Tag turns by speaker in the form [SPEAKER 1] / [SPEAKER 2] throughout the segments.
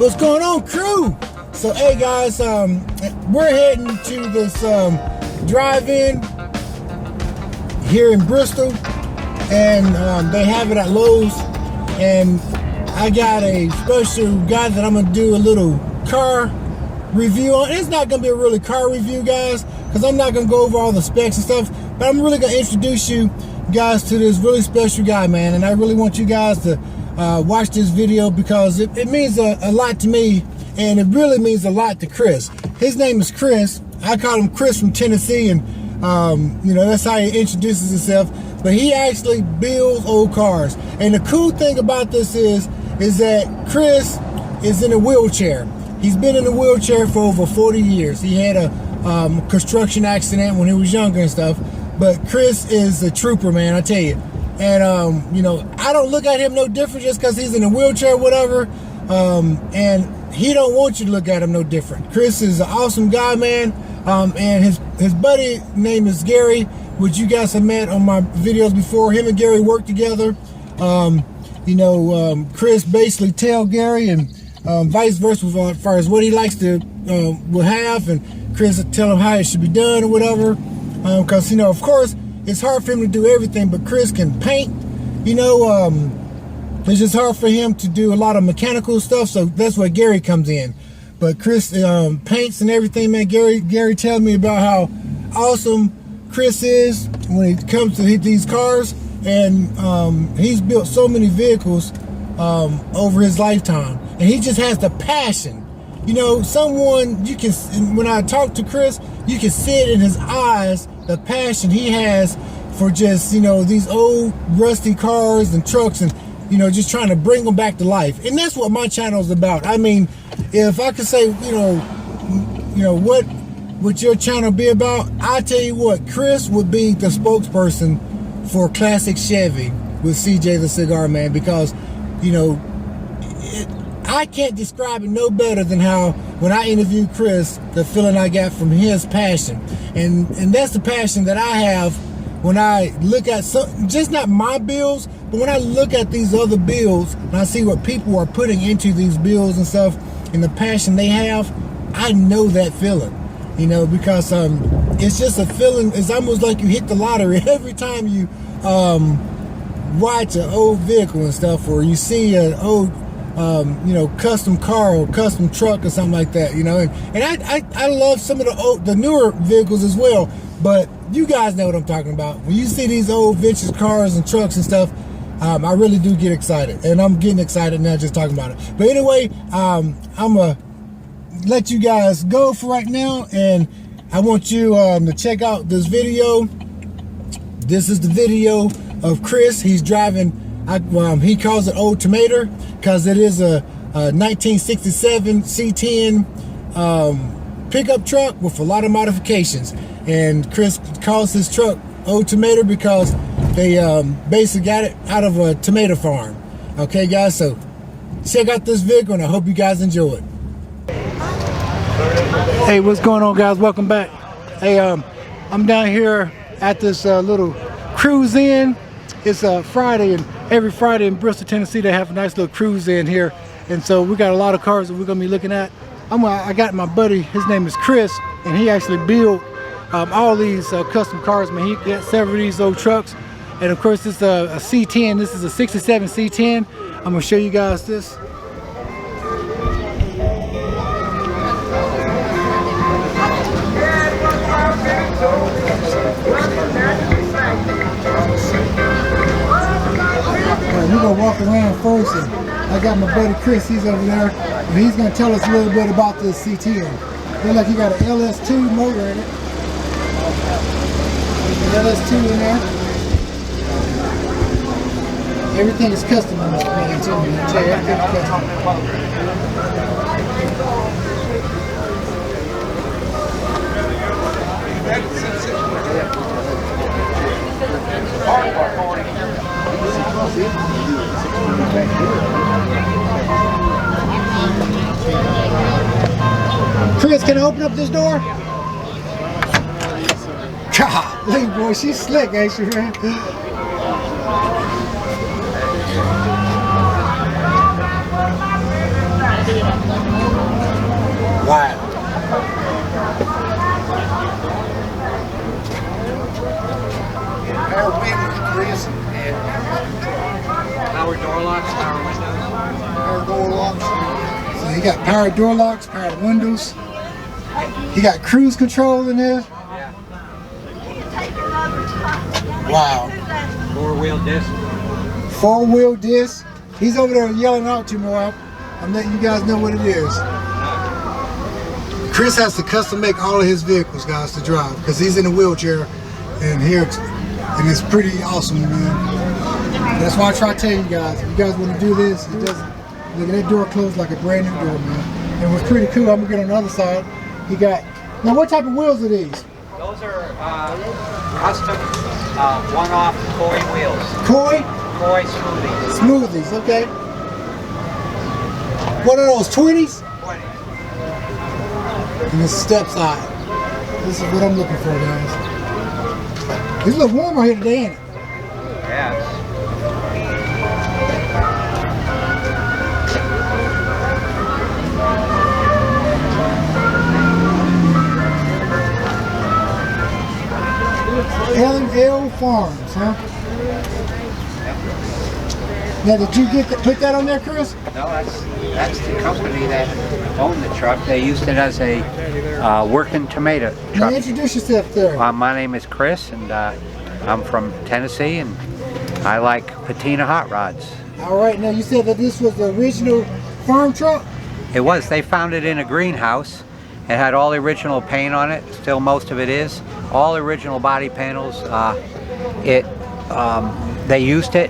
[SPEAKER 1] What's going on, crew? So hey guys, we're heading to this drive-in here in Bristol, and they have it at Lowe's, and I got a special guy that I'm gonna do a little car review on. It's not gonna be a really car review, guys, because I'm not gonna go over all the specs and stuff, but I'm really gonna introduce you guys to this really special guy, man, and I really want you guys to watch this video because it means a lot to me, and it really means a lot to Chris. His name is Chris. I call him Chris from Tennessee, and you know, that's how he introduces himself. But he actually builds old cars. And the cool thing about this is that Chris is in a wheelchair. He's been in a wheelchair for over 40 years. He had a construction accident when he was younger and stuff. But Chris is a trooper, man, I tell you. And you know, I don't look at him no different just because he's in a wheelchair or whatever. And he don't want you to look at him no different. Chris is an awesome guy, man. And his buddy name is Gary, which you guys have met on my videos before. Him and Gary work together. You know, Chris basically tell Gary and vice versa as far as what he likes to will have, and Chris will tell him how it should be done or whatever. Because you know, of course, it's hard for him to do everything, but Chris can paint. You know, it's just hard for him to do a lot of mechanical stuff, so that's where Gary comes in. But Chris paints and everything, man. Gary tells me about how awesome Chris is when it comes to these cars, and he's built so many vehicles over his lifetime, and he just has the passion. You know, someone, you can, when I talk to Chris, you can see it in his eyes, the passion he has for just, you know, these old rusty cars and trucks, and you know, just trying to bring them back to life. And that's what my channel is about. I mean, if I could say, you know, what would your channel be about? I tell you what, Chris would be the spokesperson for classic Chevy with CJ the Cigar Man, because, you know, I can't describe it no better than how when I interviewed Chris, the feeling I got from his passion. And that's the passion that I have when I look at some, just not my builds, but when I look at these other builds and I see what people are putting into these builds and stuff, and the passion they have, I know that feeling, you know, because it's just a feeling. It's almost like you hit the lottery every time you watch an old vehicle and stuff, or you see an old you know, custom car or custom truck or something like that, you know. And I love some of the newer vehicles as well, but you guys know what I'm talking about. When you see these old vintage cars and trucks and stuff, I really do get excited, and I'm getting excited now just talking about it. But anyway, I'm gonna let you guys go for right now, and I want you to check out this video. This is the video of Chris. He's driving, he calls it Old Tomato because it is a 1967 C10 pickup truck with a lot of modifications. And Chris calls his truck Old Tomato because they basically got it out of a tomato farm. Okay, guys, so check out this vehicle, and I hope you guys enjoy it. Hey, what's going on, guys? Welcome back. Hey, I'm down here at this little cruise in. It's a Friday, and every Friday in Bristol, Tennessee, they have a nice little cruise in here, and so we got a lot of cars that we're gonna be looking at. I got my buddy, his name is Chris, and he actually built all these custom cars, man. He got several of these old trucks, and of course this is a C10. This is a 67 C10. I'm gonna show you guys this. We're gonna walk around first, and I got my buddy Chris, he's over there, and he's gonna tell us a little bit about this C10. Looks like he got an LS2 motor in it. There's an LS2 in there. Everything is custom on this thing too, man. I tell you, everything's custom. Chris, can I open up this door? Golly, boy, she's slick, ain't she, man? Wow.
[SPEAKER 2] Power windows, Chris.
[SPEAKER 3] Power door locks, power windows.
[SPEAKER 2] Power door locks.
[SPEAKER 1] So he got power door locks, power windows. He got cruise control in there.
[SPEAKER 3] Yeah.
[SPEAKER 1] Wow.
[SPEAKER 3] 4-wheel disc.
[SPEAKER 1] 4-wheel disc. He's over there yelling out to me. I'm letting you guys know what it is. Chris has to custom make all of his vehicles, guys, to drive because he's in a wheelchair, and it's pretty awesome, man. That's why I try to tell you guys, if you guys want to do this, it doesn't. Look at that door closed like a brand new door, man. And what's pretty cool, I'm gonna get on the other side. He got, now what type of wheels are these?
[SPEAKER 3] Those are custom one-off Coy wheels.
[SPEAKER 1] Coys
[SPEAKER 3] Smoothies.
[SPEAKER 1] Smoothies, okay. What are those, 20s?
[SPEAKER 3] 20.
[SPEAKER 1] And the step side. This is what I'm looking for, guys. It's a little warm out here today, ain't it?
[SPEAKER 3] Yeah.
[SPEAKER 1] L&L Farms, huh? Now, did you put that on there, Chris?
[SPEAKER 3] No, that's the company that owned the truck. They used it as a working tomato
[SPEAKER 1] Now,
[SPEAKER 3] truck.
[SPEAKER 1] introduce yourself there.
[SPEAKER 3] My name is Chris, and I'm from Tennessee, and I like patina hot rods.
[SPEAKER 1] All right, now you said that this was the original farm truck?
[SPEAKER 3] It was. They found it in a greenhouse. It had all the original paint on it. Still, most of it is. All original body panels. They used it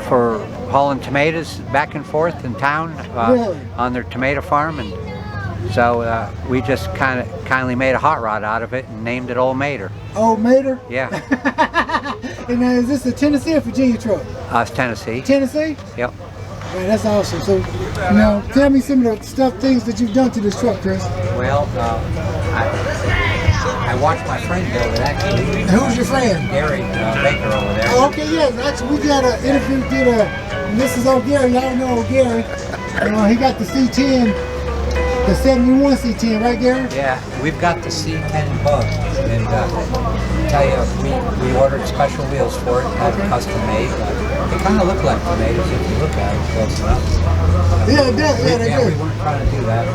[SPEAKER 3] for hauling tomatoes back and forth in town
[SPEAKER 1] Really?
[SPEAKER 3] on their tomato farm, and so we just kindly made a hot rod out of it and named it Old Mator.
[SPEAKER 1] Old Mator?
[SPEAKER 3] Yeah.
[SPEAKER 1] And now, is this a Tennessee or Virginia truck?
[SPEAKER 3] It's Tennessee.
[SPEAKER 1] Tennessee?
[SPEAKER 3] Yep.
[SPEAKER 1] Man, that's awesome. So, now, tell me some of the things that you've done to this truck, Chris.
[SPEAKER 3] Well, I watched my friend build it, actually.
[SPEAKER 1] Who's your friend?
[SPEAKER 3] Gary Baker over there.
[SPEAKER 1] Oh, okay, yes. Actually, we got an interview with Mrs. O'Gary. Y'all know O'Gary. He got the C10, the 71 C10, right, Gary?
[SPEAKER 3] Yeah, we've got the C10 bug, and tell you, we ordered special wheels for it, had it custom made. They kind of look like tomatoes if you look at them close enough.
[SPEAKER 1] Yeah, it does. Yeah, they do.
[SPEAKER 3] We weren't trying to do that.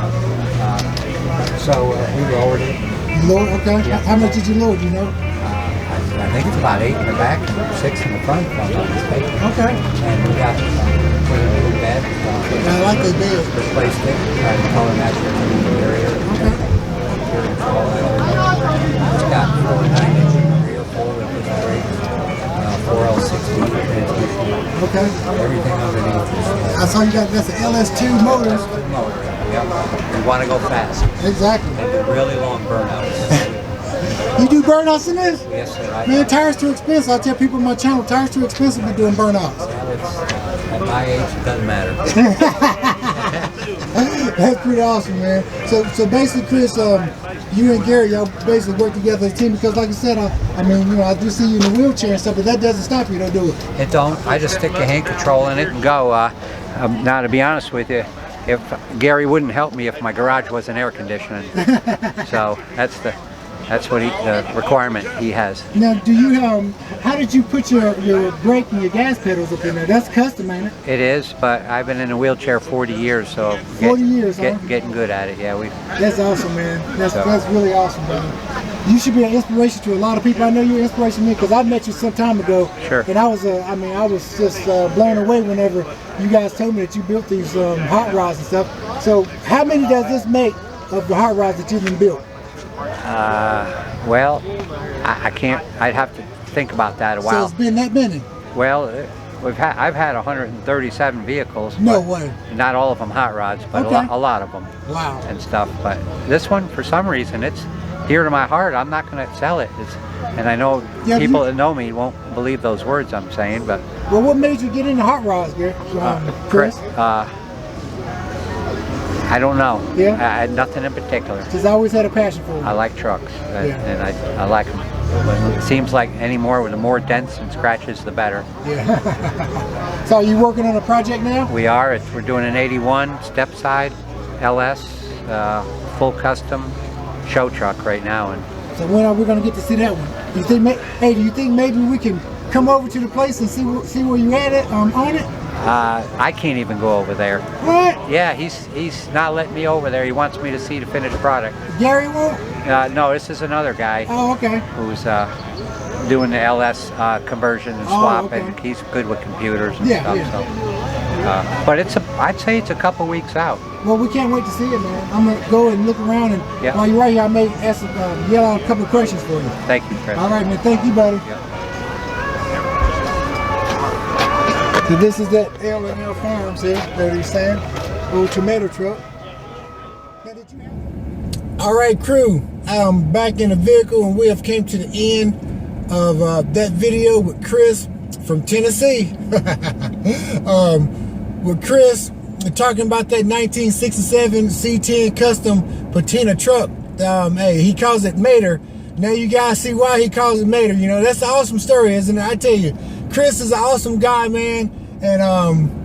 [SPEAKER 3] So we lowered it.
[SPEAKER 1] You lowered? Okay.
[SPEAKER 3] Yeah.
[SPEAKER 1] How much did you lower? Do you know?
[SPEAKER 3] I think it's about 8 in the back and 6 in the front, if I'm not mistaken.
[SPEAKER 1] Okay.
[SPEAKER 3] And we got put in a little bed.
[SPEAKER 1] I like the bed.
[SPEAKER 3] Replaced it, tried to color match it to the interior.
[SPEAKER 1] Okay.
[SPEAKER 3] It's got 4 9-inch rear 4-wheel disc brakes, 4L60 transmission.
[SPEAKER 1] Okay.
[SPEAKER 3] Everything underneath is
[SPEAKER 1] I saw you got that's an LS2 motor.
[SPEAKER 3] motor. Yep. We want to go fast
[SPEAKER 1] Exactly.
[SPEAKER 3] and do really long burnouts.
[SPEAKER 1] You do burnouts in this?
[SPEAKER 3] Yes, sir.
[SPEAKER 1] Man, tires too expensive. I tell people on my channel, tires too expensive to be doing burnouts.
[SPEAKER 3] Well, at my age, it doesn't matter.
[SPEAKER 1] That's pretty awesome, man. So basically, Chris, you and Gary, y'all basically work together as a team because, like I said, I do see you in a wheelchair and stuff, but that doesn't stop you, don't do it.
[SPEAKER 3] It don't. I just stick the hand control in it and go. Now, to be honest with you, if Gary wouldn't help me if my garage wasn't air conditioning, so that's the requirement he has.
[SPEAKER 1] Now, do you how did you put your brake and your gas pedals up in there? That's custom, ain't it?
[SPEAKER 3] It is, but I've been in a wheelchair 40 years, so
[SPEAKER 1] 40 years, huh?
[SPEAKER 3] getting good at it. Yeah,
[SPEAKER 1] That's awesome, man. That's really awesome, man. You should be an inspiration to a lot of people. I know you're an inspiration to me because I met you some time ago.
[SPEAKER 3] Sure.
[SPEAKER 1] And I was just blown away whenever you guys told me that you built these hot rods and stuff. So, how many does this make of the hot rods that you've been built?
[SPEAKER 3] Well, I can't. I'd have to think about that a while.
[SPEAKER 1] So it's been that many?
[SPEAKER 3] Well, I've had 137 vehicles.
[SPEAKER 1] No way.
[SPEAKER 3] Not all of them hot rods, but
[SPEAKER 1] Okay.
[SPEAKER 3] a lot of them.
[SPEAKER 1] Wow.
[SPEAKER 3] And stuff. But this one, for some reason, it's dear to my heart. I'm not going to sell it. And I know people that know me won't believe those words I'm saying, but.
[SPEAKER 1] Well, what made you get into hot rods, Gary? Chris?
[SPEAKER 3] I don't know.
[SPEAKER 1] Yeah?
[SPEAKER 3] I had nothing in particular.
[SPEAKER 1] Because I always had a passion for them.
[SPEAKER 3] I like trucks,
[SPEAKER 1] Yeah.
[SPEAKER 3] and I like them. But it seems like the more dents and scratches, the better.
[SPEAKER 1] Yeah. So are you working on a project now?
[SPEAKER 3] We are. We're doing an 81 step side. LS, full custom show truck right now. And
[SPEAKER 1] So when are we gonna get to see that one? You think, hey, do you think maybe we can come over to the place and see where you at it on it?
[SPEAKER 3] I can't even go over there.
[SPEAKER 1] What?
[SPEAKER 3] Yeah, he's not letting me over there. He wants me to see the finished product.
[SPEAKER 1] Gary won't?
[SPEAKER 3] No, this is another guy.
[SPEAKER 1] Oh, okay.
[SPEAKER 3] Who's doing the LS conversion and swap,
[SPEAKER 1] okay.
[SPEAKER 3] and he's good with computers and
[SPEAKER 1] Yeah,
[SPEAKER 3] stuff.
[SPEAKER 1] yeah.
[SPEAKER 3] So, but I'd say it's a couple weeks out.
[SPEAKER 1] Well, we can't wait to see it, man. I'm gonna go and look around, and
[SPEAKER 3] Yeah.
[SPEAKER 1] while you're right here, I may ask, yell out a couple of questions for you.
[SPEAKER 3] Thank you, Chris.
[SPEAKER 1] All right, man. Thank you, buddy.
[SPEAKER 3] Yeah.
[SPEAKER 1] So this is that L&L Farms here that he's saying, old tomato truck. Now, did you have... All right, crew. I'm back in the vehicle, and we have came to the end of that video with Chris from Tennessee. With Chris talking about that 1967 C10 custom patina truck. Hey, he calls it Mator. Now you guys see why he calls it Mator. You know, that's an awesome story, isn't it? I tell you, Chris is an awesome guy, man. And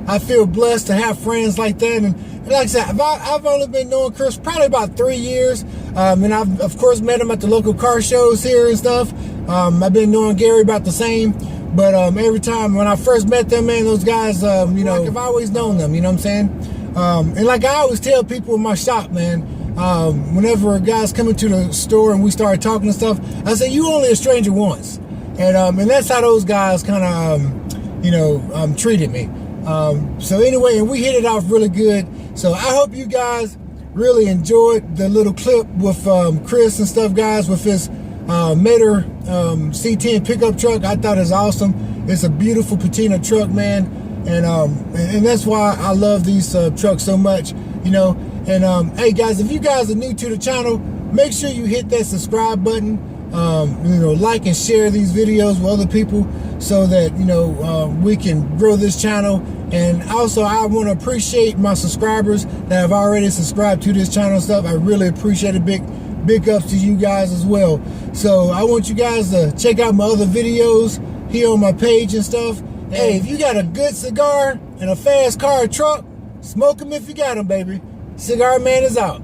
[SPEAKER 1] I feel blessed to have friends like that. And like I said, I've only been knowing Chris probably about 3 years. And I've, of course, met him at the local car shows here and stuff. I've been knowing Gary about the same. But every time when I first met them, man, those guys, you know, like I've always known them, you know what I'm saying? And like I always tell people in my shop, man, whenever guys come into the store and we start talking and stuff, I say, you only a stranger once. And that's how those guys kind of, you know, treated me. So anyway, and we hit it off really good. So I hope you guys really enjoyed the little clip with Chris and stuff, guys, with his Mator C10 pickup truck. I thought it was awesome. It's a beautiful patina truck, man. And that's why I love these trucks so much, you know. And hey guys, if you guys are new to the channel, make sure you hit that subscribe button. You know, like and share these videos with other people so that, you know, we can grow this channel. And also I want to appreciate my subscribers that have already subscribed to this channel and stuff. I really appreciate it. Big ups to you guys as well. So I want you guys to check out my other videos here on my page and stuff. Hey, if you got a good cigar and a fast car or truck, smoke them if you got them, baby. Cigar Man is out.